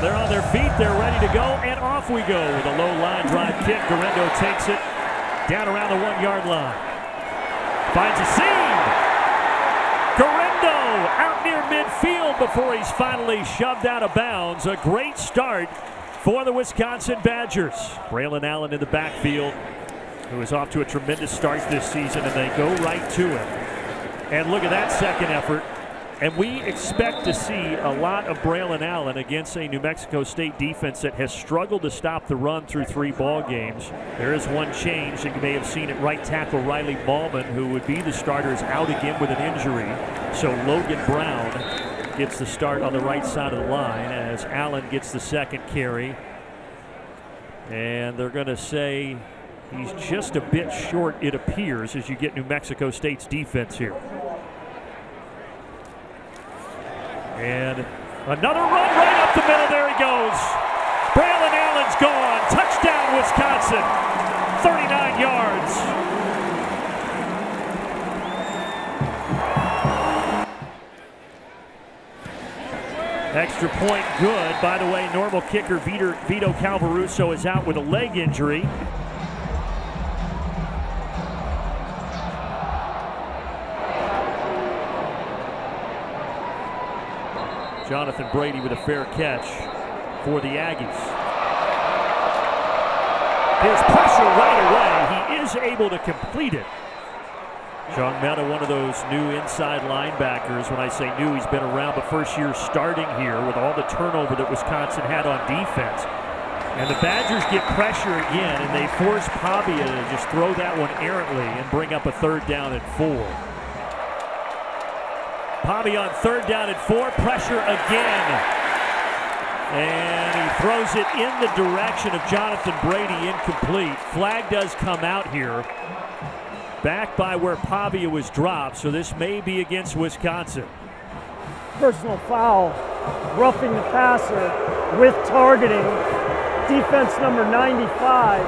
they're on their feet. They're ready to go, and off we go with a low line drive kick. Garendo takes it down around the 1-yard line. Finds a seam. Garendo out near midfield before he's finally shoved out of bounds. A great start for the Wisconsin Badgers. Braylon Allen in the backfield, who is off to a tremendous start this season, and they go right to him. And look at that second effort. And we expect to see a lot of Braylon Allen against a New Mexico State defense that has struggled to stop the run through 3 ball games. There is one change, and you may have seen it. Right tackle Riley Ballman, who would be the starter, is out again with an injury. So Logan Brown gets the start on the right side of the line as Allen gets the second carry. And they're going to say he's just a bit short, it appears, as you get New Mexico State's defense here. And another run right up the middle. There he goes. Braylon Allen's gone. Touchdown, Wisconsin. 39 yards. Extra point good. By the way, normal kicker Vito Calvaruso is out with a leg injury. Jonathan Brady with a fair catch for the Aggies. There's pressure right away. He is able to complete it. John Meta, one of those new inside linebackers. When I say new, he's been around, but first year starting here with all the turnover that Wisconsin had on defense. And the Badgers get pressure again, and they force Pavia to just throw that one errantly and bring up a 3rd down and 4. Pavia on 3rd down and 4, pressure again. And he throws it in the direction of Jonathan Brady, incomplete. Flag does come out here, back by where Pavia was dropped, so this may be against Wisconsin. Personal foul, roughing the passer with targeting. Defense number 95,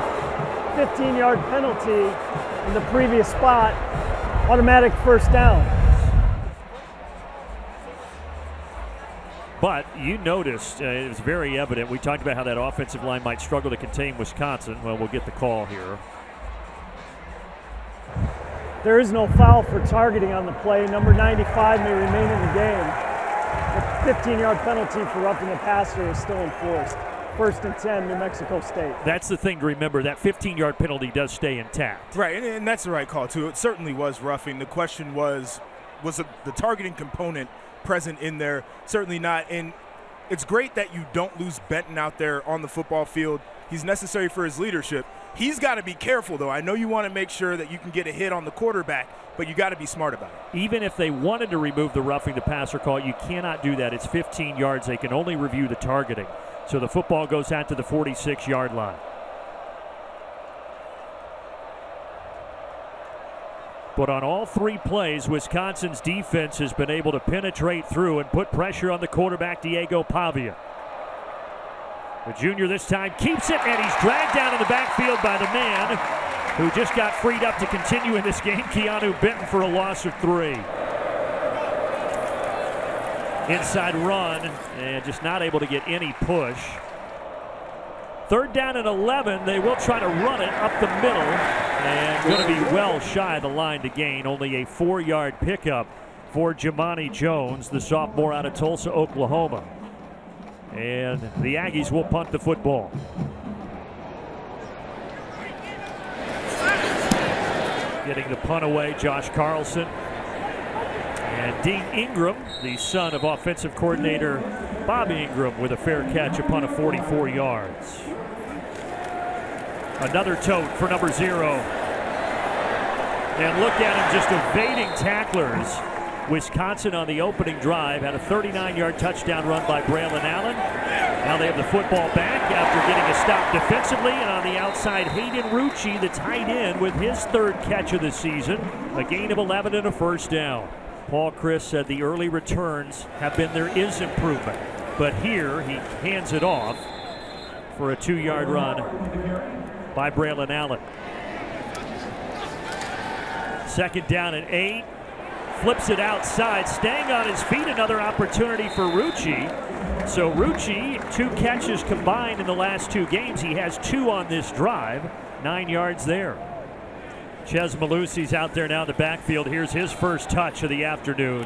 15-yard penalty in the previous spot, automatic 1st down. But you noticed, it was very evident, we talked about how that offensive line might struggle to contain Wisconsin. Well, we'll get the call here. There is no foul for targeting on the play. Number 95 may remain in the game. The 15-yard penalty for roughing the passer is still enforced. 1st and 10, New Mexico State. That's the thing to remember. That 15-yard penalty does stay intact. Right, and that's the right call, too. It certainly was roughing. The question was the targeting component present in there? Certainly not. And it's great that you don't lose Benton out there on the football field. He's necessary for his leadership. He's got to be careful, though. I know you want to make sure that you can get a hit on the quarterback, but you got to be smart about it. Even if they wanted to remove the roughing the passer call, you cannot do that. It's 15 yards. They can only review the targeting. So the football goes out to the 46-yard line. But on all 3 plays, Wisconsin's defense has been able to penetrate through and put pressure on the quarterback, Diego Pavia. The junior this time keeps it, and he's dragged down in the backfield by the man who just got freed up to continue in this game, Keanu Benton, for a loss of 3. Inside run, and just not able to get any push. 3rd down and 11. They will try to run it up the middle, and going to be well shy of the line to gain. Only a 4-yard pickup for Jamani Jones, the sophomore out of Tulsa, Oklahoma. And the Aggies will punt the football. Getting the punt away, Josh Carlson. And Dean Ingram, the son of offensive coordinator Bob Ingram, with a fair catch, a punt of 44 yards. Another tote for number 0. And look at him just evading tacklers. Wisconsin on the opening drive had a 39-yard touchdown run by Braylon Allen. Now they have the football back after getting a stop defensively, and on the outside, Hayden Rucci, the tight end, with his 3rd catch of the season, a gain of 11 and a 1st down. Paul Chris said the early returns have been there is improvement, but here he hands it off for a 2-yard run by Braylon Allen. 2nd down and 8. Flips it outside, staying on his feet. Another opportunity for Rucci So Rucci, 2 catches combined in the last 2 games. He has 2 on this drive, 9 yards there. Chez Malusi's out there now in the backfield. Here's his first touch of the afternoon.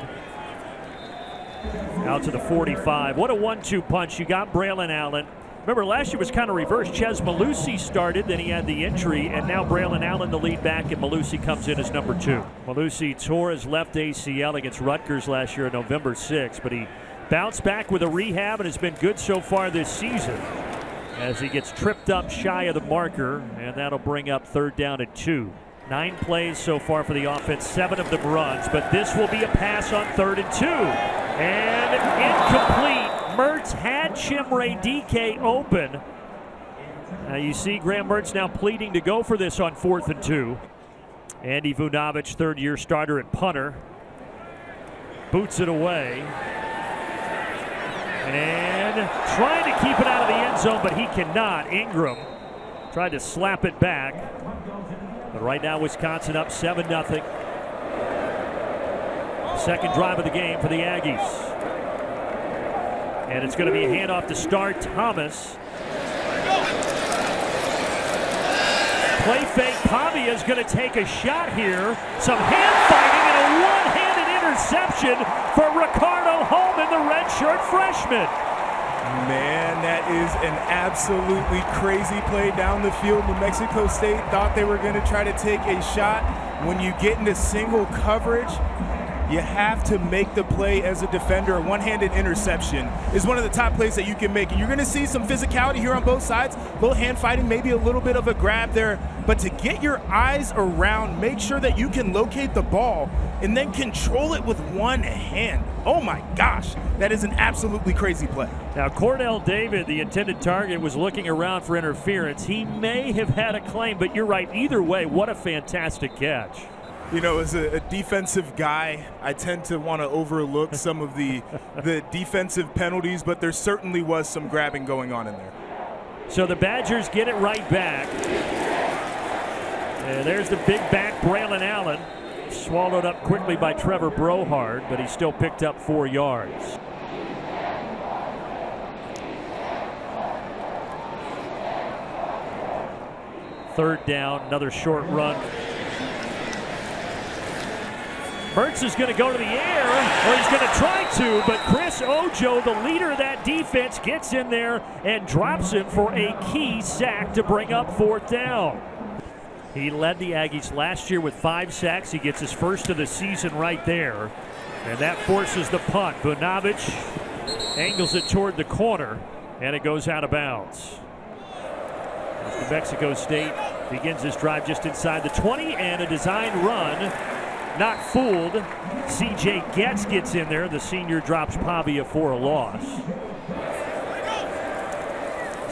Out to the 45. What a 1-2 punch. You got Braylon Allen. Remember, last year was kind of reversed. Chez Malusi started, then he had the injury, and now Braylon Allen the lead back, and Malusi comes in as number 2. Malusi tore his left ACL against Rutgers last year on November 6th, but he bounced back with a rehab and has been good so far this season as he gets tripped up shy of the marker, and that'll bring up 3rd down and 2. 9 plays so far for the offense, 7 of them runs, but this will be a pass on 3rd and 2. And incomplete. Mertz had Chimere Dike open. Now you see Graham Mertz now pleading to go for this on 4th and 2. Andy Vunovich, 3rd-year starter at punter. Boots it away. And trying to keep it out of the end zone, but he cannot. Ingram tried to slap it back. But right now, Wisconsin up 7-0. Second drive of the game for the Aggies. And it's going to be a handoff to Star Thomas. Play fake. Pavia is going to take a shot here. Some hand fighting and a one-handed interception for Ricardo Holman, the redshirt freshman. Man, that is an absolutely crazy play down the field. New Mexico State thought they were going to try to take a shot. When you get into single coverage, you have to make the play as a defender. A one-handed interception is one of the top plays that you can make. And you're going to see some physicality here on both sides. A little hand fighting, maybe a little bit of a grab there. But to get your eyes around, make sure that you can locate the ball and then control it with one hand. Oh my gosh, that is an absolutely crazy play. Now Cordell David, the intended target, was looking around for interference. He may have had a claim, but you're right. Either way, what a fantastic catch. You know, as a defensive guy, I tend to want to overlook some of the defensive penalties, but there certainly was some grabbing going on in there. So the Badgers get it right back. And there's the big back, Braylon Allen. Swallowed up quickly by Trevor Brohard, but he still picked up 4 yards. Third down, another short run. Mertz is going to go to the air, or he's going to try to, but Chris Ojo, the leader of that defense, gets in there and drops him for a key sack to bring up 4th down. He led the Aggies last year with 5 sacks. He gets his first of the season right there, and that forces the punt. Vunovich angles it toward the corner, and it goes out of bounds. New Mexico State begins this drive just inside the 20, and a design run. Not fooled. C.J. Getz gets in there. The senior drops Pavia for a loss.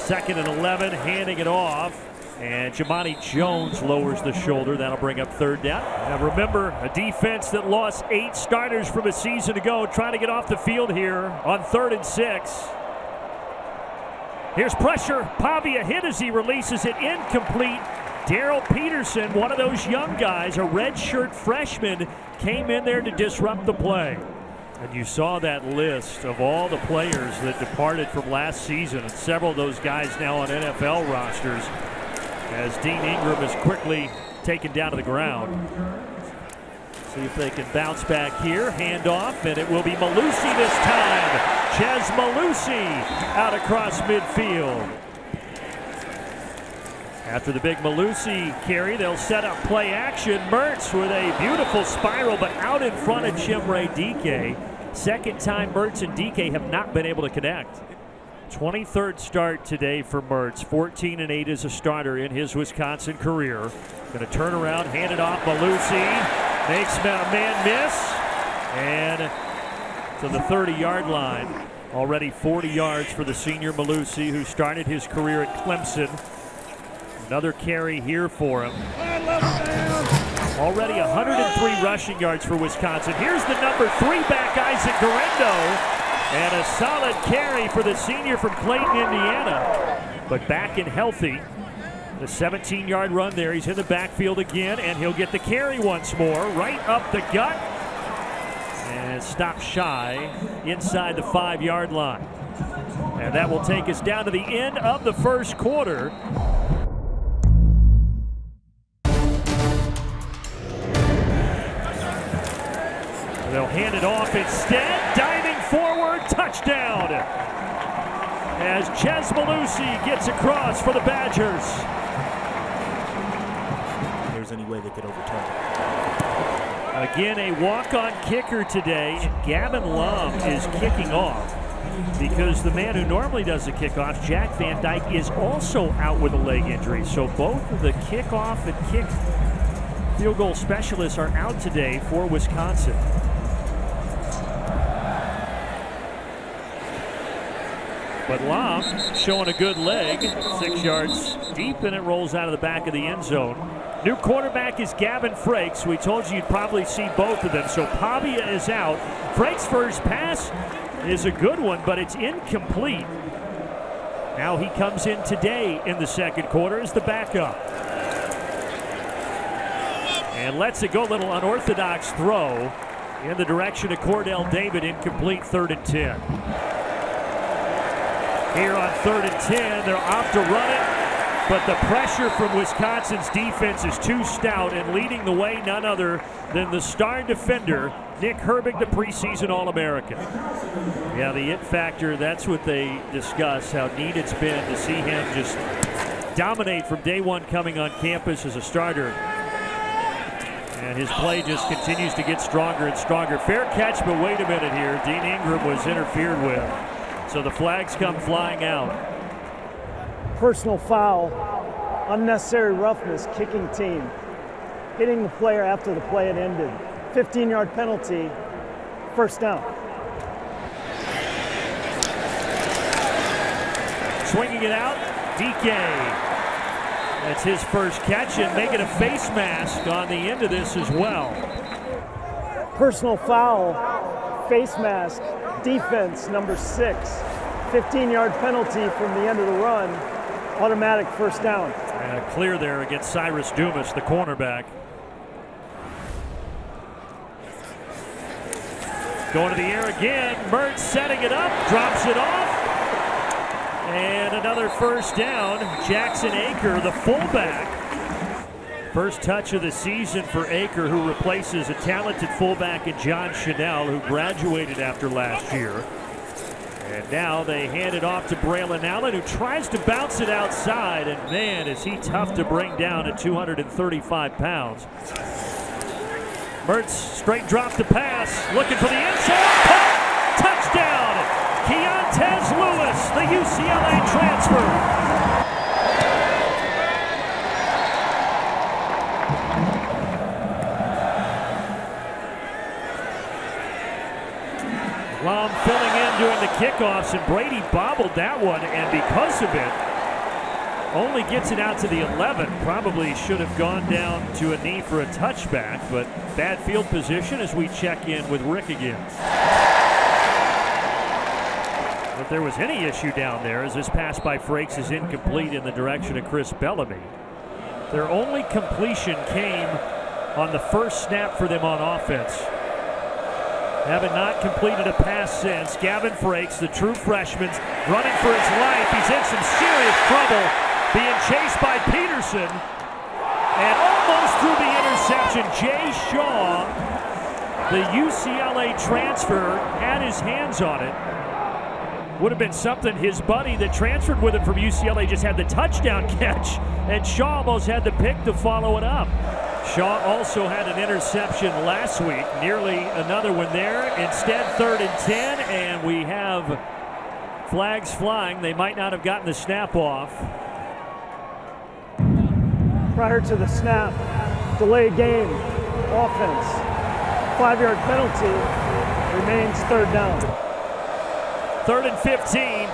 2nd and 11, handing it off. And Jamani Jones lowers the shoulder. That'll bring up 3rd down. Now remember, a defense that lost 8 starters from a season ago trying to get off the field here on 3rd and 6. Here's pressure. Pavia hit as he releases it, incomplete. Daryl Peterson, one of those young guys, a redshirt freshman, came in there to disrupt the play. And you saw that list of all the players that departed from last season, and several of those guys now on NFL rosters, as Dean Ingram is quickly taken down to the ground. See if they can bounce back here. Handoff, and it will be Malusi this time. Chez Malusi out across midfield. After the big Malusi carry, they'll set up play action. Mertz with a beautiful spiral, but out in front of Chimere Dike. Second time Mertz and Dike have not been able to connect. 23rd start today for Mertz. 14-8 as a starter in his Wisconsin career. Going to turn around, hand it off. Malusi makes a man miss. And to the 30-yard line. Already 40 yards for the senior Malusi, who started his career at Clemson. Another carry here for him. Already 103 rushing yards for Wisconsin. Here's the number 3 back, Isaac Garendo. And a solid carry for the senior from Clayton, Indiana. But back and healthy. The 17-yard run there. He's in the backfield again, and he'll get the carry once more. Right up the gut. And stopped shy inside the 5-yard line. And that will take us down to the end of the first quarter. They'll hand it off instead. Diving forward, touchdown. As Ches Malusi gets across for the Badgers. There's any way they could overturn it. Again, a walk-on kicker today. Gavin Lum is kicking off because the man who normally does the kickoff, Jack Van Dyke, is also out with a leg injury. So both of the kickoff and kick field goal specialists are out today for Wisconsin. But Lum showing a good leg, 6 yards deep, and it rolls out of the back of the end zone. New quarterback is Gavin Frakes. We told you you'd probably see both of them. So Pavia is out. Frakes' first pass is a good one, but it's incomplete. Now he comes in today in the second quarter as the backup. And lets it go, a little unorthodox throw in the direction of Cordell David, incomplete, 3rd and 10. Here on 3rd and 10, they're off to run it, but the pressure from Wisconsin's defense is too stout, and leading the way none other than the star defender, Nick Herbig, the preseason All-American. Yeah, the it factor, that's what they discuss, how neat it's been to see him just dominate from day one coming on campus as a starter. And his play just continues to get stronger and stronger. Fair catch, but wait a minute here. Dean Ingram was interfered with. So the flags come flying out. Personal foul, unnecessary roughness, kicking team. Hitting the player after the play had ended. 15-yard penalty, first down. Swinging it out, DK. That's his first catch, and making a face mask on the end of this as well. Personal foul, face mask, defense number 6. 15-yard penalty from the end of the run, automatic first down. And a clear there against Cyrus Dumas, the cornerback. Going to the air again, Mertz setting it up, drops it off. And another first down. Jackson Aker, the fullback. First touch of the season for Aker, who replaces a talented fullback in John Chanel, who graduated after last year. And now they hand it off to Braylon Allen, who tries to bounce it outside. And man, is he tough to bring down at 235 pounds. Mertz straight drop to pass, looking for the end zone. Touchdown! Keontez Lewis, the UCLA transfer. Lum filling in during the kickoffs, and Brady bobbled that one, and because of it, only gets it out to the 11. Probably should have gone down to a knee for a touchback, but bad field position as we check in with Rick again. If there was any issue down there, as this pass by Frakes is incomplete in the direction of Chris Bellamy. Their only completion came on the first snap for them on offense. Having not completed a pass since, Gavin Frakes, the true freshman, running for his life. He's in some serious trouble, being chased by Peterson, and almost threw the interception. Jay Shaw, the UCLA transfer, had his hands on it. Would have been something. His buddy that transferred with him from UCLA just had the touchdown catch, and Shaw almost had the pick to follow it up. Shaw also had an interception last week, nearly another one there. Instead, 3rd and 10, and we have flags flying. They might not have gotten the snap off. Prior to the snap, delay game, offense. 5-yard penalty, remains 3rd down. 3rd and 15.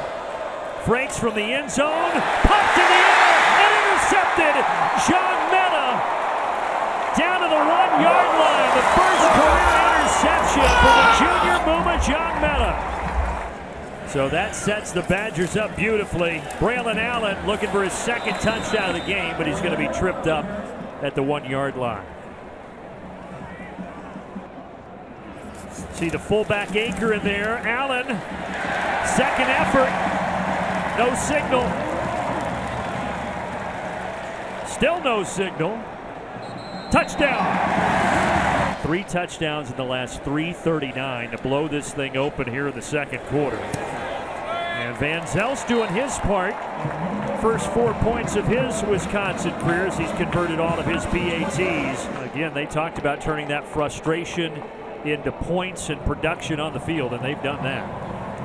Frakes from the end zone, popped in the air, and intercepted. John Meta down to the 1-yard line. The first career interception for the junior Boomer John Meta. So that sets the Badgers up beautifully. Braylon Allen looking for his second touchdown of the game, but he's going to be tripped up at the 1-yard line. See the fullback Aker in there. Allen, second effort, No signal. Still no signal. Touchdown. 3 touchdowns in the last 3:39 to blow this thing open here in the second quarter. And Van Zelt's doing his part. First 4 points of his Wisconsin career as he's converted all of his PATs. Again, they talked about turning that frustration into points and production on the field, and they've done that.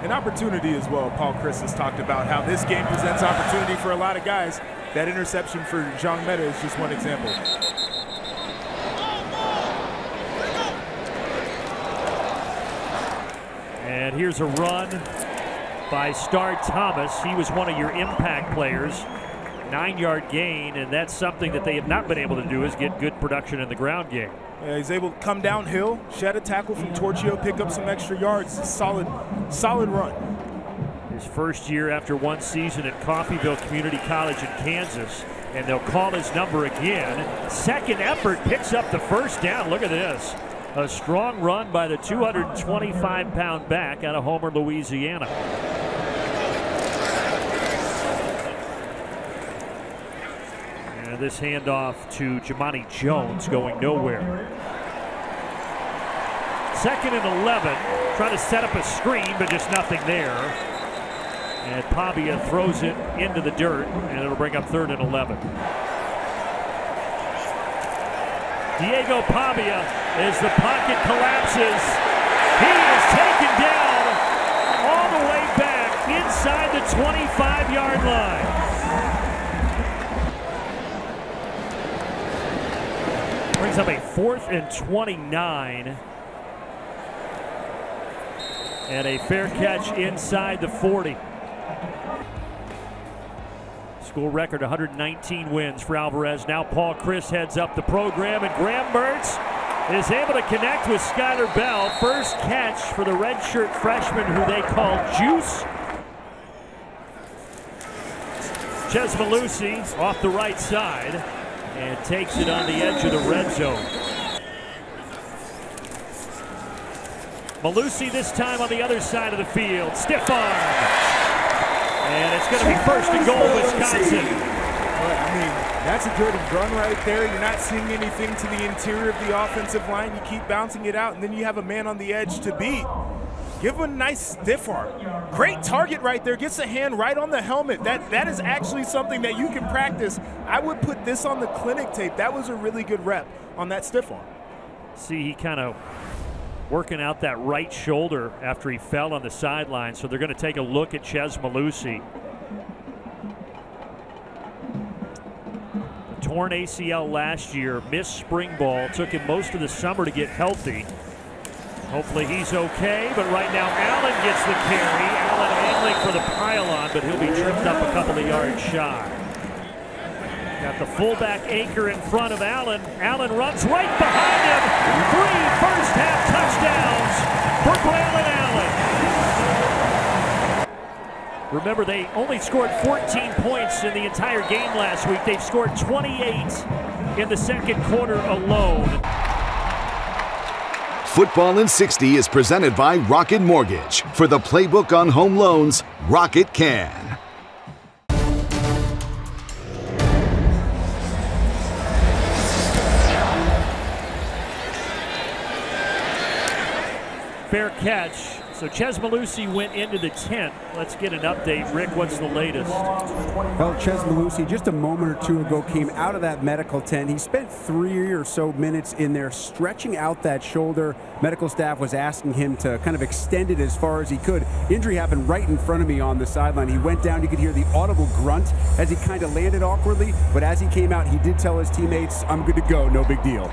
An opportunity as well. Paul Chris has talked about how this game presents opportunity for a lot of guys. That interception for Jean Meta is just one example. And here's a run by Star Thomas. He was one of your impact players. 9-yard gain, and that's something that they have not been able to do, is get good production in the ground game. Yeah, he's able to come downhill, shed a tackle from Torchio, pick up some extra yards. Solid run. His first year after 1 season at Coffeyville Community College in Kansas, and they'll call his number again. Second effort, picks up the first down. Look at this. A strong run by the 225-pound back out of Homer, Louisiana. And this handoff to Jamani Jones going nowhere. 2nd and 11. Trying to set up a screen, but just nothing there. And Pavia throws it into the dirt, and it'll bring up 3rd and 11. Diego Pavia, as the pocket collapses, he is taken down all the way back inside the 25-yard line. Brings up a 4th and 29. And a fair catch inside the 40. School record 119 wins for Alvarez. Now Paul Chris heads up the program, and Graham Mertz is able to connect with Skyler Bell. First catch for the redshirt freshman who they call Juice. Ches Malusi off the right side and takes it on the edge of the red zone. Malusi this time on the other side of the field. Stiff arm. And it's going to be 1st and goal, Wisconsin. Well, I mean, that's a good run right there. You're not seeing anything to the interior of the offensive line. You keep bouncing it out, and then you have a man on the edge to beat. Give him a nice stiff arm. Great target right there. Gets a hand right on the helmet. That is actually something that you can practice. I would put this on the clinic tape. That was a really good rep on that stiff arm. See, he kind of working out that right shoulder after he fell on the sideline, so they're going to take a look at Ches Malusi. Torn ACL last year, missed spring ball, took him most of the summer to get healthy. Hopefully he's okay, but right now Allen gets the carry. Allen angling for the pylon, but he'll be tripped up a couple of yards shy. Got the fullback anchor in front of Allen. Allen runs right behind him. 3 first-half touchdowns for Braylon Allen. Remember, they only scored 14 points in the entire game last week. They've scored 28 in the second quarter alone. Football in 60 is presented by Rocket Mortgage. For the playbook on home loans, Rocket can. Fair catch. So Ches Malusi went into the tent. Let's get an update. Rick, what's the latest? Well, Ches Malusi just a moment or two ago came out of that medical tent. He spent 3 or so minutes in there stretching out that shoulder. Medical staff was asking him to kind of extend it as far as he could. Injury happened right in front of me on the sideline. He went down. You could hear the audible grunt as he kind of landed awkwardly. But as he came out, he did tell his teammates, "I'm good to go. No big deal."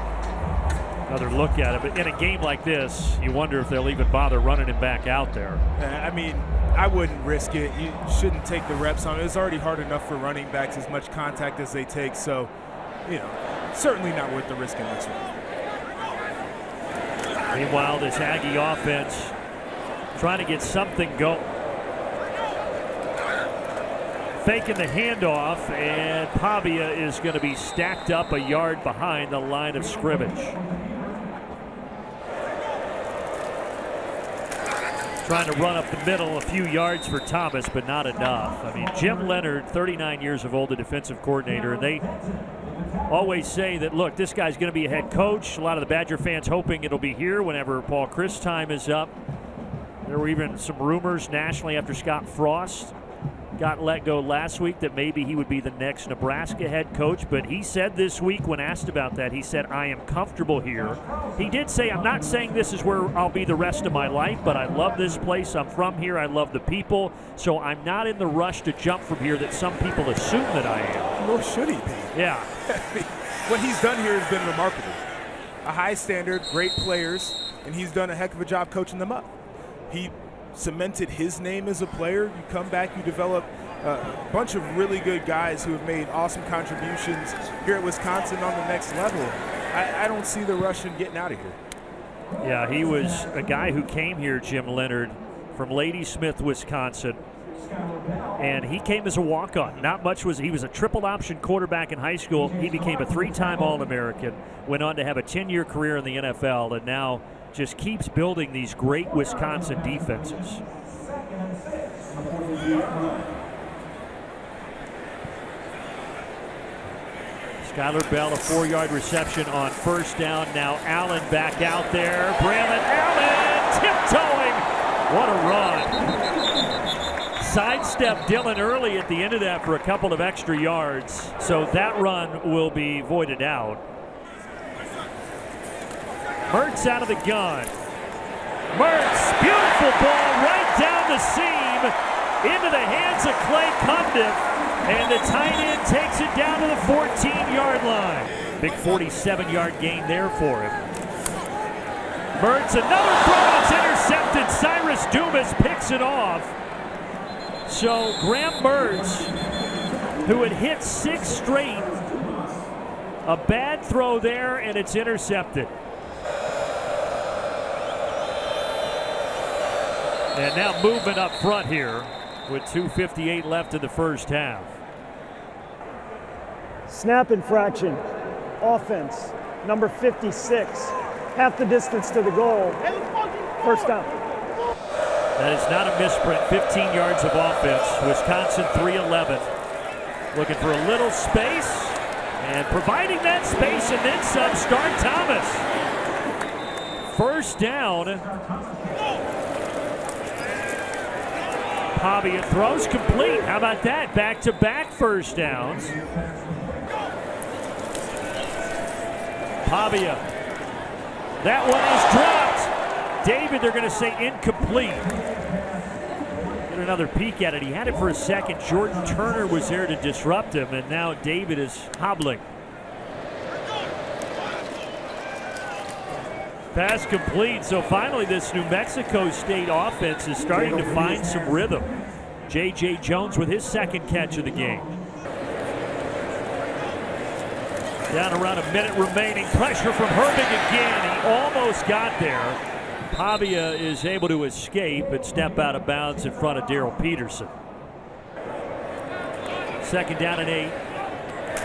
Another look at it, but in a game like this, you wonder if they'll even bother running him back out there. I mean, I wouldn't risk it. You shouldn't take the reps on it. It's already hard enough for running backs, as much contact as they take. So, you know, certainly not worth the risk in this one. Meanwhile, this Aggie offense trying to get something going. Faking the handoff, and Pavia is going to be stacked up a yard behind the line of scrimmage. Trying to run up the middle, a few yards for Thomas, but not enough. I mean, Jim Leonhard, 39 years of old, the defensive coordinator, and they always say that, look, this guy's going to be a head coach. A lot of the Badger fans hoping it'll be here whenever Paul Chryst time is up. There were even some rumors nationally after Scott Frost got let go last week that maybe he would be the next Nebraska head coach, but he said this week when asked about that, he said, I am comfortable here. He did say, I'm not saying this is where I'll be the rest of my life, but I love this place. I'm from here. I love the people, so I'm not in the rush to jump from here that some people assume that I am. Nor should he be. Yeah. What he's done here has been remarkable. A high standard, great players, and he's done a heck of a job coaching them up. He cemented his name as a player. You come back, you develop a bunch of really good guys who have made awesome contributions here at Wisconsin on the next level. I don't see the rush in getting out of here. Yeah, he was a guy who came here, Jim Leonhard, from Ladysmith, Wisconsin, and he came as a walk-on. Not much was he was a triple option quarterback in high school. He became a 3-time All-American, went on to have a 10-year career in the NFL, and now just keeps building these great Wisconsin defenses. Skylar Bell, a 4-yard reception on first down. Now Allen back out there. Braylon Allen tiptoeing. What a run. Sidestep Dillon early at the end of that for a couple of extra yards. So that run will be voided out. Mertz out of the gun. Mertz, beautiful ball right down the seam into the hands of Clay Cundiff, and the tight end takes it down to the 14-yard line. Big 47-yard gain there for him. Mertz, another throw that's intercepted. Cyrus Dumas picks it off. So Graham Mertz, who had hit 6 straight, a bad throw there, and it's intercepted. And now movement up front here with 2:58 left in the first half. Snap infraction. Offense. Number 56. Half the distance to the goal. First down. That is not a misprint. 15 yards of offense. Wisconsin 3-11. Looking for a little space. And providing that space and then some. Start Thomas. First down. Pavia throws complete. How about that? Back-to-back first downs. Pavia. That one is dropped. David, they're going to say incomplete. Get another peek at it. He had it for a second. Jordan Turner was there to disrupt him, and now David is hobbling. Pass complete. So finally this New Mexico State offense is starting to find some rhythm. J.J. Jones with his second catch of the game. Down around a minute remaining. Pressure from Herbig again. He almost got there. Pavia is able to escape and step out of bounds in front of Darrell Peterson. Second down and 8.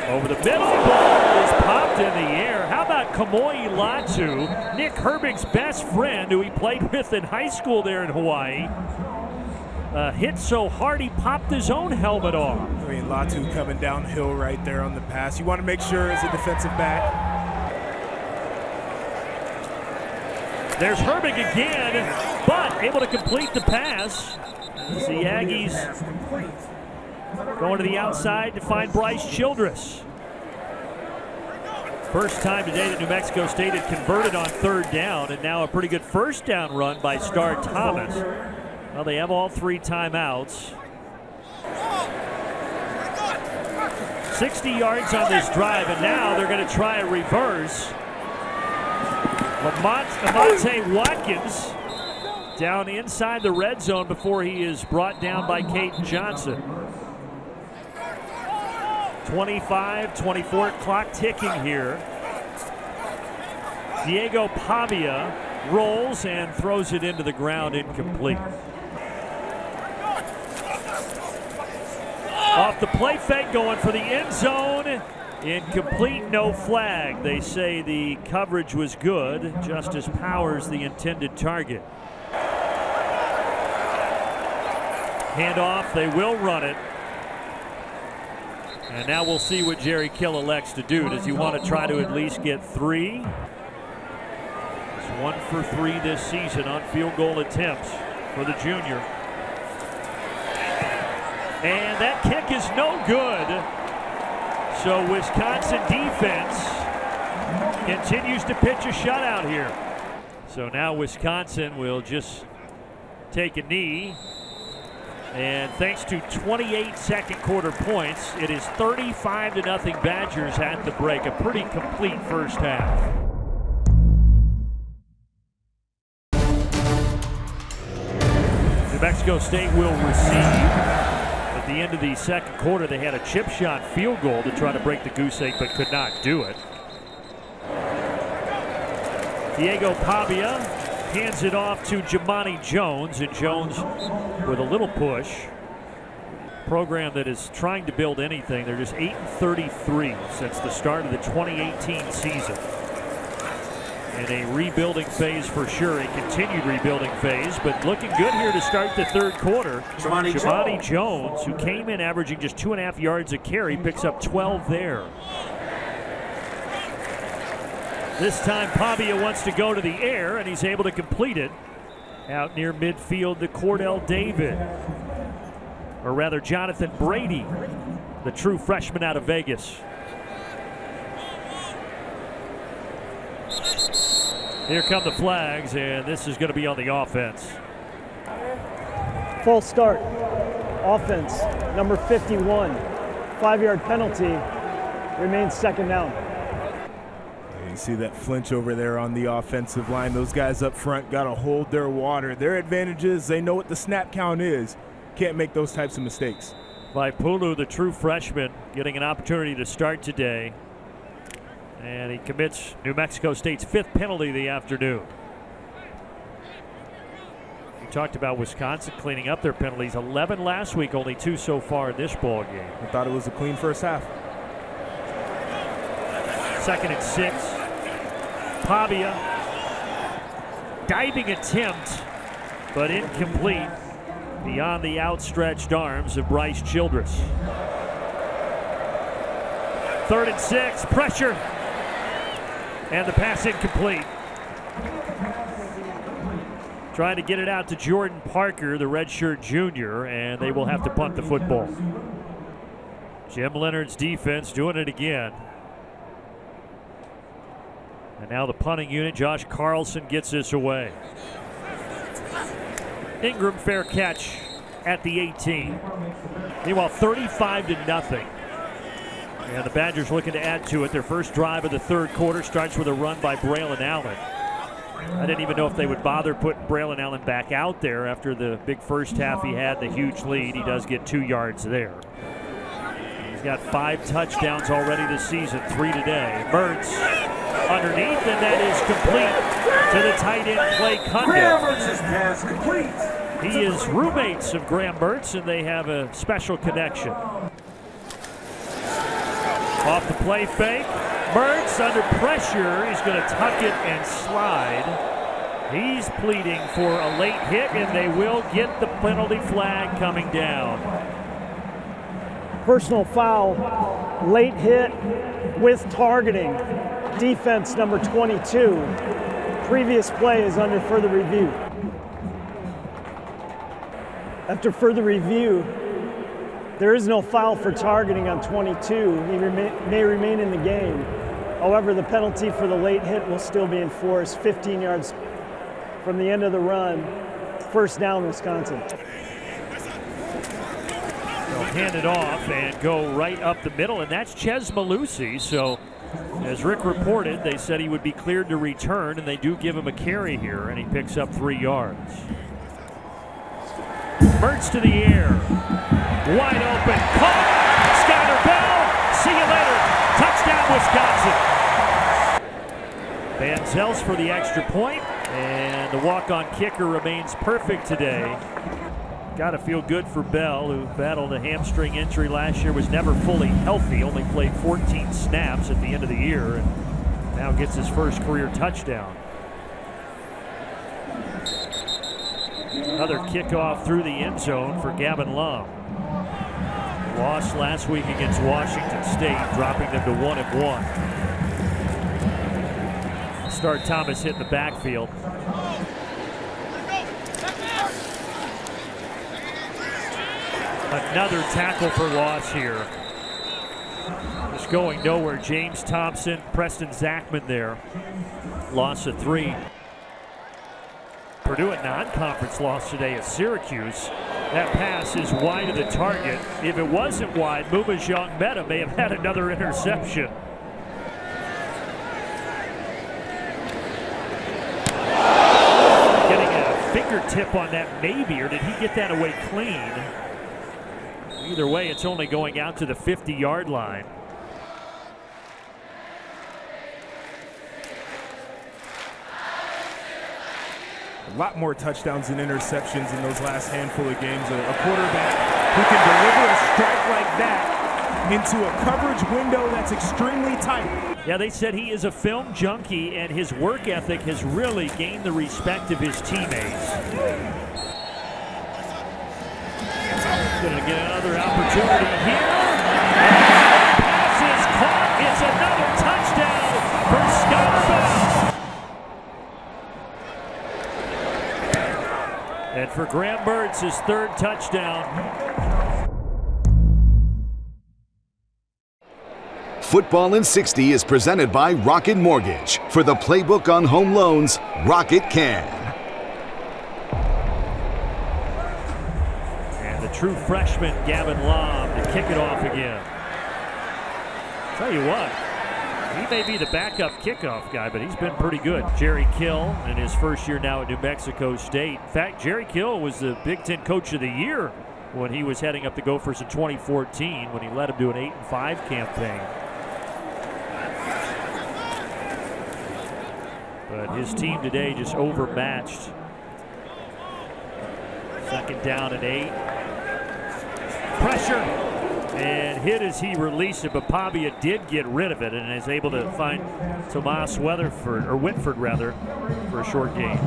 Over the middle, ball is popped in the air. How about Kamoi Latu, Nick Herbig's best friend, who he played with in high school there in Hawaii. Hit so hard he popped his own helmet off. I mean, Latu coming downhill right there on the pass. You want to make sure as a defensive back. There's Herbig again, but able to complete the pass. The Aggies going to the outside to find Bryce Childress. First time today that New Mexico State had converted on third down, and now a pretty good first down run by Star Thomas. Well, they have all 3 timeouts. 60 yards on this drive, and now they're going to try a reverse. Lamonte Watkins down inside the red zone before he is brought down by Caden Johnson. 25-24 clock ticking here. Diego Pavia rolls and throws it into the ground, incomplete. Off the play fake, going for the end zone. Incomplete, no flag. They say the coverage was good. Justice Powers, the intended target. Handoff, they will run it. And now we'll see what Jerry Kill elects to do. Does he want to try to at least get 3? He's 1 for 3 this season on field goal attempts for the junior. And that kick is no good. So Wisconsin defense continues to pitch a shutout here. So now Wisconsin will just take a knee. And thanks to 28 second quarter points, it is 35-0 Badgers at the break. A pretty complete first half. New Mexico State will receive. At the end of the second quarter, they had a chip shot field goal to try to break the goose egg, but could not do it. Diego Pavia hands it off to Jamani Jones, and Jones with a little push. Program that is trying to build anything. They're just 8-33 since the start of the 2018 season. In a rebuilding phase for sure, a continued rebuilding phase, but looking good here to start the third quarter. Jamani Jones, who came in averaging just 2.5 yards a carry, picks up 12 there. This time Pavia wants to go to the air, and he's able to complete it out near midfield to Cordell David, or rather Jonathan Brady, the true freshman out of Vegas. Here come the flags, and this is going to be on the offense. Full start. Offense, number 51. 5-yard penalty. Remains second down. You see that flinch over there on the offensive line. Those guys up front got to hold their water. Their advantage is they know what the snap count is. Can't make those types of mistakes. Vaipulu, the true freshman, getting an opportunity to start today. And he commits New Mexico State's 5th penalty of the afternoon. We talked about Wisconsin cleaning up their penalties. 11 last week, only 2 so far in this ball game. I thought it was a clean first half. 2nd and 6. Pavia, diving attempt, but incomplete beyond the outstretched arms of Bryce Childress. 3rd and 6, pressure, and the pass incomplete. Trying to get it out to Jordan Parker, the redshirt junior, and they will have to punt the football. Jim Leonard's defense doing it again. And now the punting unit, Josh Carlson, gets this away. Ingram, fair catch at the 18. Meanwhile, 35-0. And the Badgers looking to add to it. Their first drive of the third quarter starts with a run by Braylon Allen. I didn't even know if they would bother putting Braylon Allen back out there after the big first half he had, the huge lead. He does get 2 yards there. He's got 5 touchdowns already this season, 3 today. Mertz underneath, and that is complete to the tight end, Clay Cundiff. He is roommates of Graham Mertz, and they have a special connection. Off the play fake. Mertz under pressure. He's going to tuck it and slide. He's pleading for a late hit, and they will get the penalty flag coming down. Personal foul, late hit with targeting. Defense number 22. Previous play is under further review. After further review, there is no foul for targeting on 22. He may remain in the game. However, the penalty for the late hit will still be enforced. 15 yards from the end of the run. First down, Wisconsin. They'll hand it off and go right up the middle, and that's Ches Malusi. So, as Rick reported, they said he would be cleared to return, and they do give him a carry here, and he picks up 3 yards. Mertz to the air. Wide open. Caught. Skyler Bell. See you later. Touchdown, Wisconsin. Van Zels for the extra point, and the walk-on kicker remains perfect today. Got to feel good for Bell, who battled a hamstring injury last year, was never fully healthy, only played 14 snaps at the end of the year, and now gets his first career touchdown. Another kickoff through the end zone for Gavin Lum. Lost last week against Washington State, dropping them to 1-1. Start Thomas hit the backfield. Another tackle for loss here. Just going nowhere. James Thompson, Preston Zachman there. Loss of 3. Purdue a non-conference loss today at Syracuse. That pass is wide of the target. If it wasn't wide, Mumajong Meta may have had another interception. Getting a fingertip on that maybe, or did he get that away clean? Either way, it's only going out to the 50-yard line. A lot more touchdowns and interceptions in those last handful of games. A quarterback who can deliver a strike like that into a coverage window that's extremely tight. Yeah, they said he is a film junkie, and his work ethic has really gained the respect of his teammates. Going to get another opportunity here. And the pass is caught. It's another touchdown for Scott Bell. And for Graham Mertz, his 3rd touchdown. Football in 60 is presented by Rocket Mortgage. For the playbook on home loans, Rocket can. And the true freshman, Gavin Lum, to kick it off again. Tell you what, he may be the backup kickoff guy, but he's been pretty good. Jerry Kill in his first year now at New Mexico State. In fact, Jerry Kill was the Big Ten Coach of the Year when he was heading up the Gophers in 2014 when he led him to an 8-5 campaign. But his team today just overmatched. 2nd down and 8. Pressure. And hit as he released it, but Pavia did get rid of it and is able to find Tomas Whitford rather, for a short gain.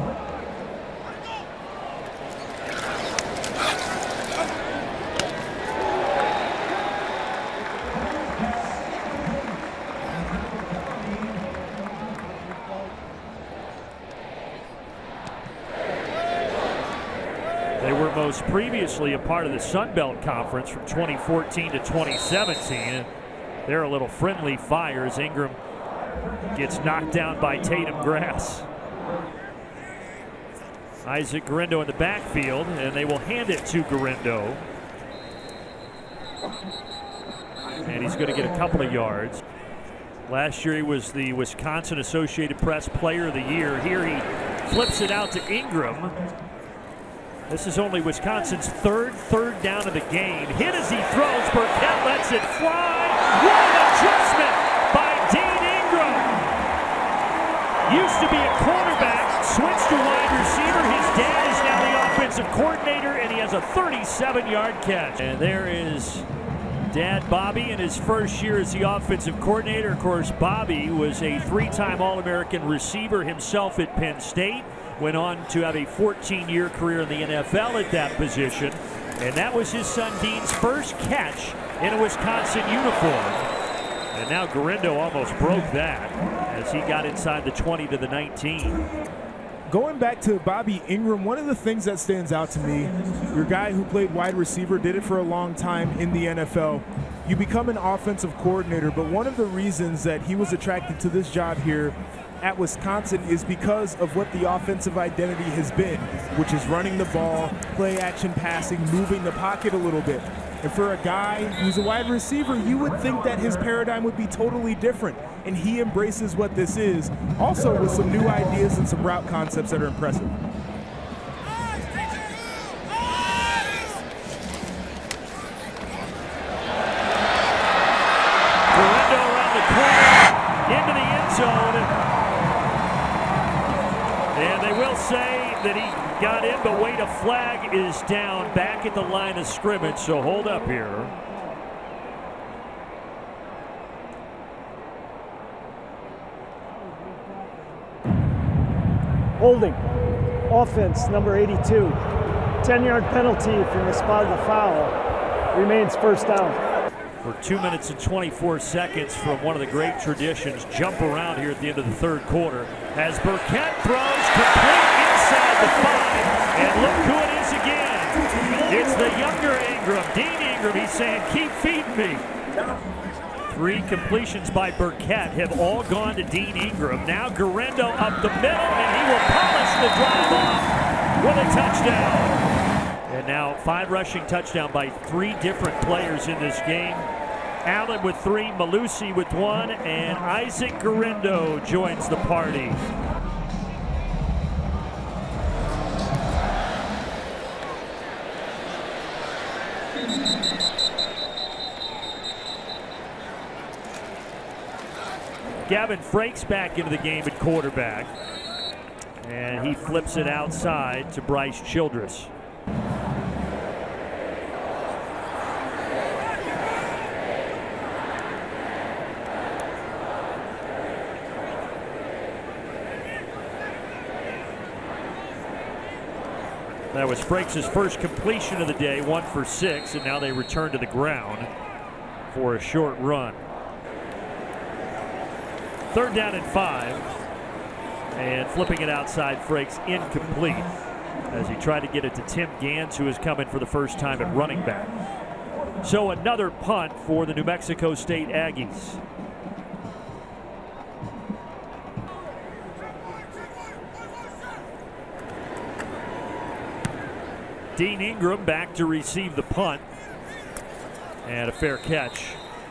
They were most previously a part of the Sun Belt Conference from 2014 to 2017. They're a little friendly fire as Ingram gets knocked down by Tatum Grass. Isaac Garindo in the backfield, and they will hand it to Garindo. And he's going to get a couple of yards. Last year he was the Wisconsin Associated Press Player of the Year. Here he flips it out to Ingram. This is only Wisconsin's third down of the game. Hit as he throws. Burkett lets it fly. What an adjustment by Dean Ingram. Used to be a quarterback, switched to wide receiver. His dad is now the offensive coordinator, and he has a 37-yard catch. And there is Dad Bobby in his first year as the offensive coordinator. Of course, Bobby was a 3-time All-American receiver himself at Penn State. Went on to have a 14-year career in the NFL at that position. And that was his son Dean's first catch in a Wisconsin uniform. And now Garindo almost broke that as he got inside the 20 to the 19. Going back to Bobby Ingram, one of the things that stands out to me, you're a guy who played wide receiver, did it for a long time in the NFL. You become an offensive coordinator, but one of the reasons that he was attracted to this job here at Wisconsin is because of what the offensive identity has been, which is running the ball, play action passing, moving the pocket a little bit. And for a guy who's a wide receiver, you would think that his paradigm would be totally different. And he embraces what this is, also with some new ideas and some route concepts that are impressive. Garindo around the corner, into the end zone. And they will say that he got in, but wait, a flag is down back at the line of scrimmage, so hold up here. Holding. Offense, number 82. 10-yard penalty from the spot of the foul. Remains first down. For 2 minutes and 24 seconds from one of the great traditions, jump around here at the end of the third quarter. As Burkett throws complete inside the 5, and look who it is again. It's the younger Ingram, Dean Ingram. He's saying, keep feeding me. 3 completions by Burkett have all gone to Dean Ingram. Now Garendo up the middle, and he will polish the drive off with a touchdown. And now 5 rushing touchdown by 3 different players in this game. Allen with 3, Malusi with 1, and Isaac Garendo joins the party. Gavin Frakes back into the game at quarterback, and he flips it outside to Bryce Childress. That was Frakes' first completion of the day, 1 for 6, and now they return to the ground for a short run. 3rd down and 5, and flipping it outside, Frakes incomplete as he tried to get it to Tim Gans, who is coming for the first time at running back. So another punt for the New Mexico State Aggies. Dean Ingram back to receive the punt, and a fair catch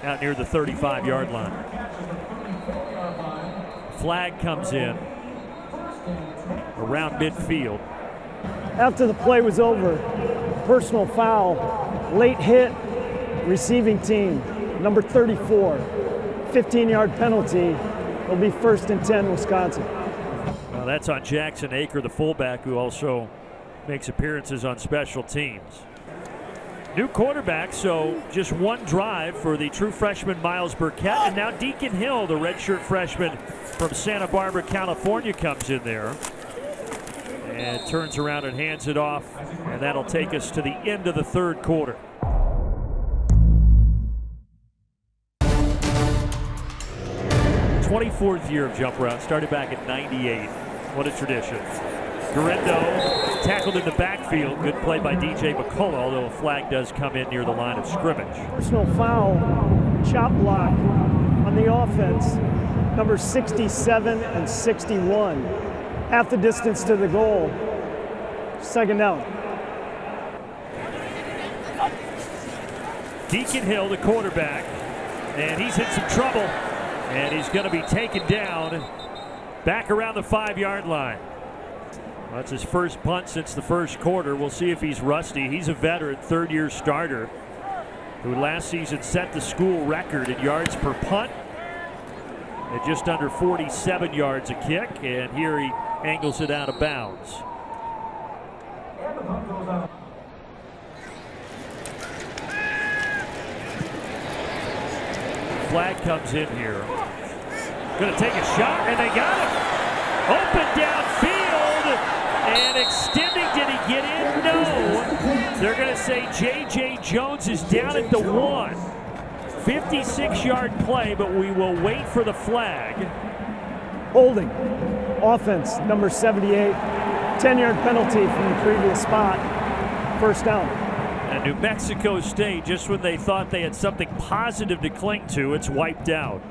out near the 35-yard line. Flag comes in around midfield. After the play was over, personal foul, late hit, receiving team, number 34, 15-yard penalty. It'll be 1st and 10, Wisconsin. Well, that's on Jackson Aker, the fullback, who also makes appearances on special teams. New quarterback, so just 1 drive for the true freshman Miles Burkett, and now Deacon Hill, the redshirt freshman from Santa Barbara, California, comes in there and turns around and hands it off, and that'll take us to the end of the 3rd quarter. '24th year of jump route, started back in '98. What a tradition. Garendo tackled in the backfield. Good play by DJ McCullough, although a flag does come in near the line of scrimmage. Personal foul, chop block on the offense, number 67 and 61. Half the distance to the goal. 2nd down. Deacon Hill, the quarterback, and he's in some trouble, and he's going to be taken down back around the 5-yard line. That's his first punt since the 1st quarter. We'll see if he's rusty. He's a veteran, 3rd-year starter, who last season set the school record in yards per punt at just under 47 yards a kick, and here he angles it out of bounds. Flag comes in here. Going to take a shot, and they got him. Open downfield, and extending. Did he get in? No. They're going to say J.J. Jones is down at the 1. 56-yard play, but we will wait for the flag. Holding. Offense, number 78. 10-yard penalty from the previous spot. 1st down. And New Mexico State, just when they thought they had something positive to cling to, it's wiped out.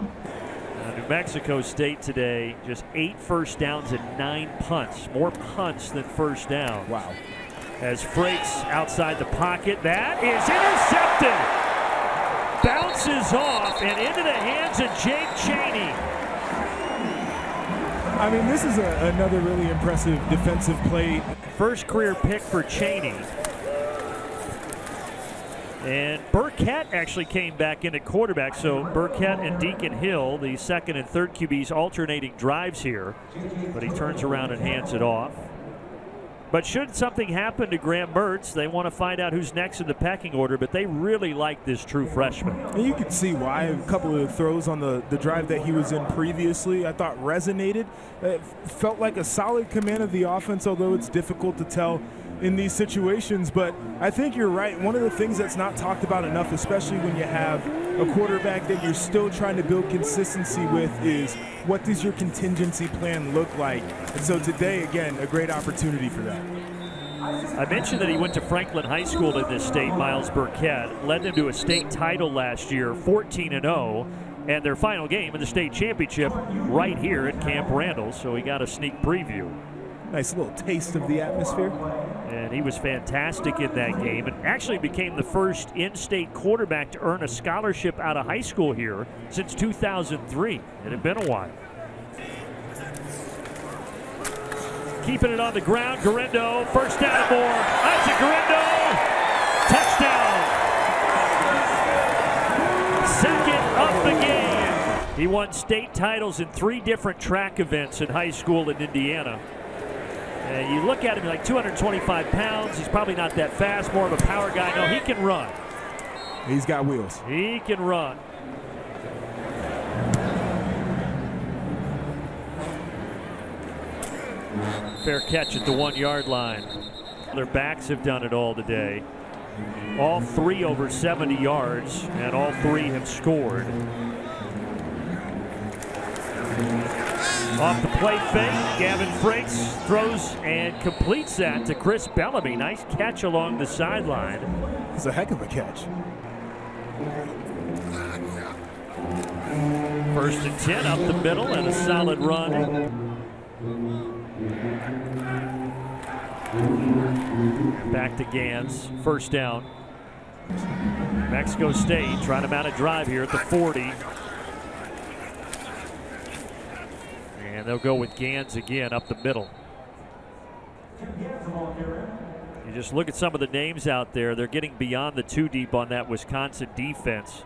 New Mexico State today, just 8 first downs and 9 punts. More punts than first down. Wow. As Frakes outside the pocket, that is intercepted. Bounces off and into the hands of Jake Chaney. I mean, this is another really impressive defensive play. First career pick for Chaney. And Burkett actually came back in at quarterback, so Burkett and Deacon Hill, the 2nd and 3rd QBs, alternating drives here. But he turns around and hands it off. But should something happen to Graham Mertz, they want to find out who's next in the pecking order, but they really like this true freshman. And you can see why. A couple of throws on the drive that he was in previously, I thought resonated. It felt like a solid command of the offense, although it's difficult to tell in these situations. But I think you're right. One of the things that's not talked about enough, especially when you have a quarterback that you're still trying to build consistency with, is what does your contingency plan look like? And so today, again, a great opportunity for that. I mentioned that he went to Franklin High School in this state, Miles Burkett. Led them to a state title last year, 14-0. And their final game in the state championship right here at Camp Randall. So he got a sneak preview. Nice little taste of the atmosphere. And he was fantastic in that game and actually became the first in-state quarterback to earn a scholarship out of high school here since 2003. It had been a while. Keeping it on the ground, Guerrero, first down and more. Isaac Guerrero, touchdown. Second of the game. He won state titles in 3 different track events in high school in Indiana. And you look at him, like 225 pounds. He's probably not that fast, more of a power guy. No, he can run. He's got wheels. He can run. Fair catch at the 1-yard line. Their backs have done it all today. All 3 over 70 yards, and all 3 have scored. Off the play fake, Gavin Frakes throws and completes that to Chris Bellamy. Nice catch along the sideline. It's a heck of a catch. First and 10 up the middle and a solid run. Back to Gans, first down. Mexico State trying to mount a drive here at the 40. And they'll go with Gans again up the middle. You just look at some of the names out there. They're getting beyond the 2 deep on that Wisconsin defense.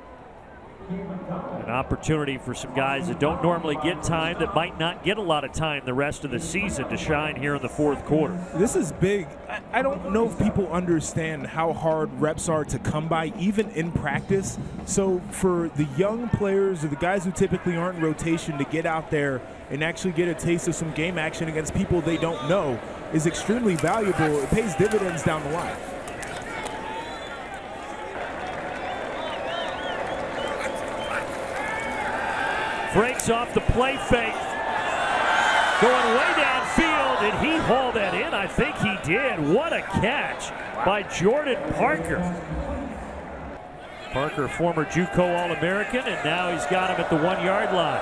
An opportunity for some guys that don't normally get time, that might not get a lot of time the rest of the season, to shine here in the 4th quarter. This is big. I don't know if people understand how hard reps are to come by, even in practice. So for the young players or the guys who typically aren't in rotation to get out there and actually get a taste of some game action against people they don't know is extremely valuable. It pays dividends down the line. Breaks off the play fake. Going way downfield, and he hauled that in. I think he did. What a catch by Jordan Parker. Parker, former JUCO All-American, and now he's got him at the 1-yard line.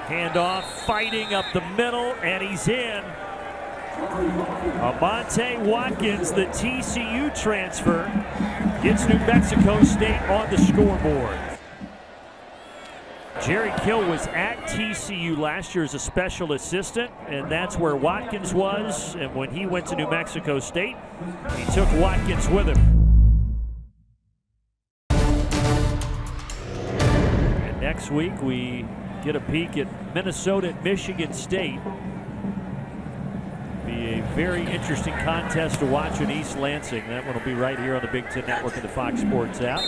Handoff, fighting up the middle, and he's in. Amonte Watkins, the TCU transfer, gets New Mexico State on the scoreboard. Jerry Kill was at TCU last year as a special assistant, and that's where Watkins was. And when he went to New Mexico State, he took Watkins with him. And next week, we get a peek at Minnesota and Michigan State. Be a very interesting contest to watch in East Lansing. That one will be right here on the Big Ten Network and the Fox Sports app.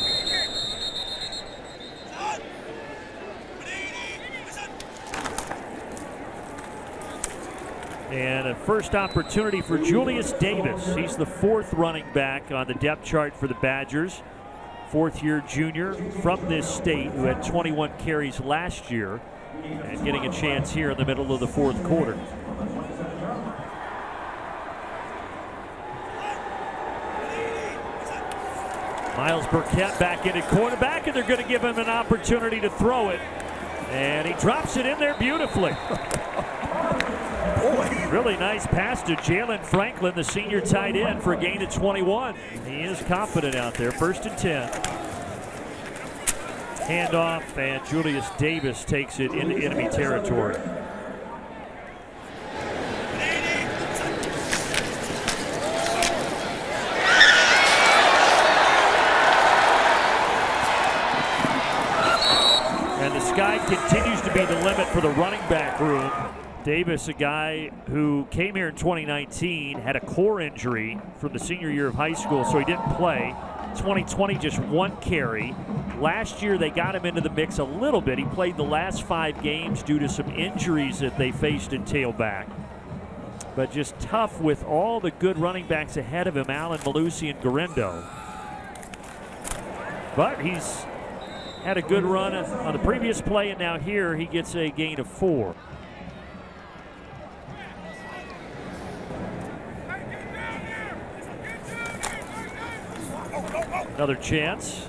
And a first opportunity for Julius Davis. He's the 4th running back on the depth chart for the Badgers. 4th-year junior from this state who had 21 carries last year and getting a chance here in the middle of the 4th quarter. Miles Burkett back in at quarterback, and they're going to give him an opportunity to throw it. And he drops it in there beautifully. Boy. Really nice pass to Jalen Franklin, the senior tight end, for a gain of 21. He is confident out there. 1st and 10. Handoff, and Julius Davis takes it into enemy territory. Sky continues to be the limit for the running back room. Davis, a guy who came here in 2019, had a core injury from the senior year of high school, so he didn't play. 2020, just 1 carry. Last year, they got him into the mix a little bit. He played the last 5 games due to some injuries that they faced in tailback. But just tough with all the good running backs ahead of him, Allen, Malusi, and Garindo. But he's had a good run on the previous play, and now here he gets a gain of 4. Another chance.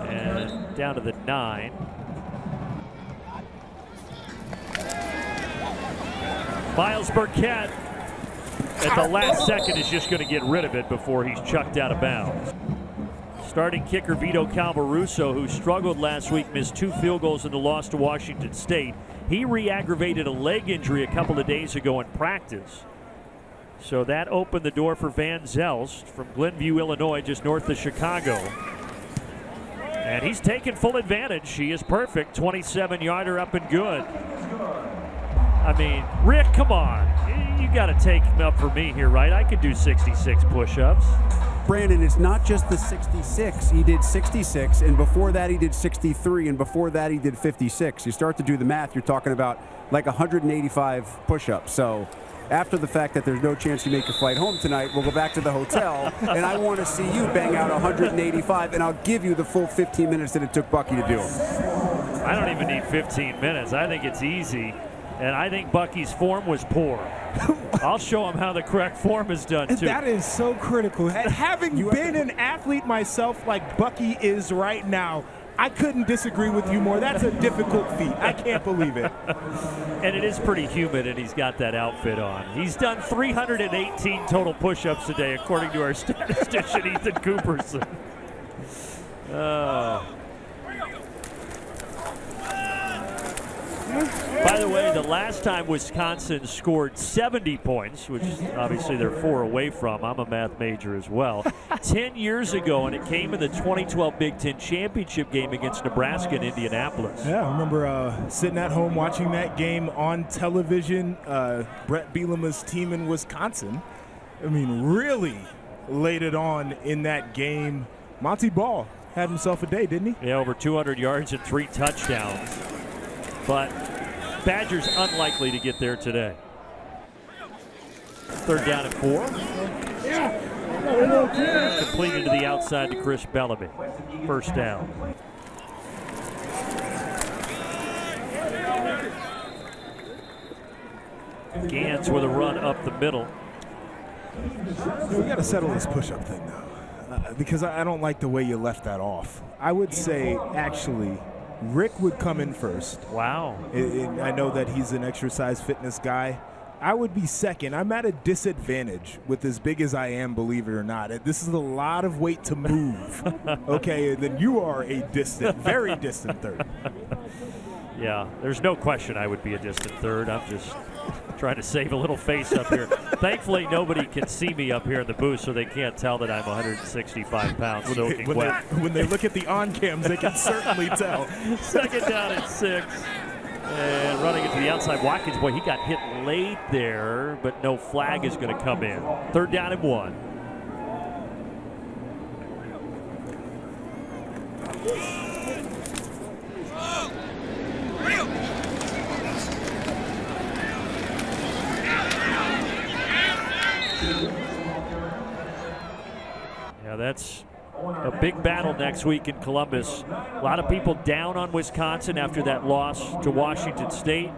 And down to the 9. Miles Burkett at the last second is just going to get rid of it before he's chucked out of bounds. Starting kicker Vito Calvaruso, who struggled last week, missed 2 field goals in the loss to Washington State. He re-aggravated a leg injury a couple of days ago in practice. So that opened the door for Van Zelst from Glenview, Illinois, just north of Chicago. And he's taken full advantage. He is perfect. 27-yarder up and good. I mean, Rick, come on. You got to take him up for me here, right? I could do 66 push-ups. Brandon, it's not just the 66. He did 66, and before that he did 63, and before that he did 56. You start to do the math, you're talking about like 185 push-ups. So after the fact that there's no chance you make your flight home tonight, we'll go back to the hotel, and I want to see you bang out 185, and I'll give you the full 15 minutes that it took Bucky to do them. I don't even need 15 minutes. I think it's easy. And I think Bucky's form was poor. I'll show him how the correct form is done, too. That is so critical. Having been an athlete myself like Bucky is right now, I couldn't disagree with you more. That's a difficult feat. I can't believe it. And it is pretty humid, and he's got that outfit on. He's done 318 total push-ups today, according to our statistician, Ethan Cooperson. Oh. By the way, the last time Wisconsin scored 70 points, which obviously they're 4 away from, I'm a math major as well, 10 years ago, and it came in the 2012 Big Ten Championship game against Nebraska in Indianapolis. Yeah, I remember sitting at home watching that game on television. Brett Bielema's team in Wisconsin, I mean, really laid it on in that game. Monty Ball had himself a day, didn't he? Yeah, over 200 yards and 3 touchdowns. But Badgers unlikely to get there today. 3rd down and 4. Completed to the outside to Chris Bellamy. 1st down. Gans with a run up the middle. We got to settle this push-up thing now, because I don't like the way you left that off. I would say, actually, Rick would come in first. Wow. I know that he's an exercise fitness guy. I would be second. I'm at a disadvantage with as big as I am, believe it or not. This is a lot of weight to move. Okay, and then you are a distant, very distant third. Yeah, there's no question I would be a distant third. I'm just trying to save a little face up here. Thankfully, nobody can see me up here in the booth, so they can't tell that I'm 165 pounds soaking wet. When they look at the on-cams, they can certainly tell. 2nd down and 6. And running it to the outside, Watkins, boy, he got hit late there, but no flag is going to come in. 3rd down and 1. Yeah, that's a big battle next week in Columbus. A lot of people down on Wisconsin after that loss to Washington State.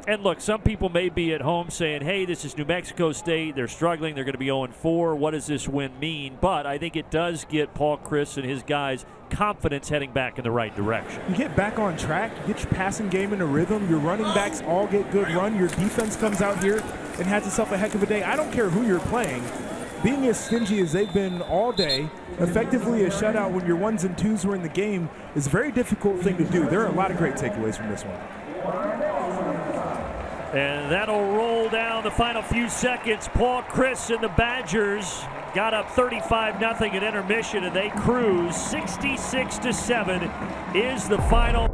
And look, some people may be at home saying, hey, this is New Mexico State. They're struggling. They're going to be 0-4. What does this win mean? But I think it does get Paul Chryst and his guys confidence heading back in the right direction. You get back on track, you get your passing game in a rhythm, your running backs all get good run, your defense comes out here and has itself a heck of a day. I don't care who you're playing. Being as stingy as they've been all day, effectively a shutout when your 1s and 2s were in the game is a very difficult thing to do. There are a lot of great takeaways from this one. And that'll roll down the final few seconds. Paul Chryst and the Badgers got up 35-0 at intermission, and they cruise 66-7 is the final.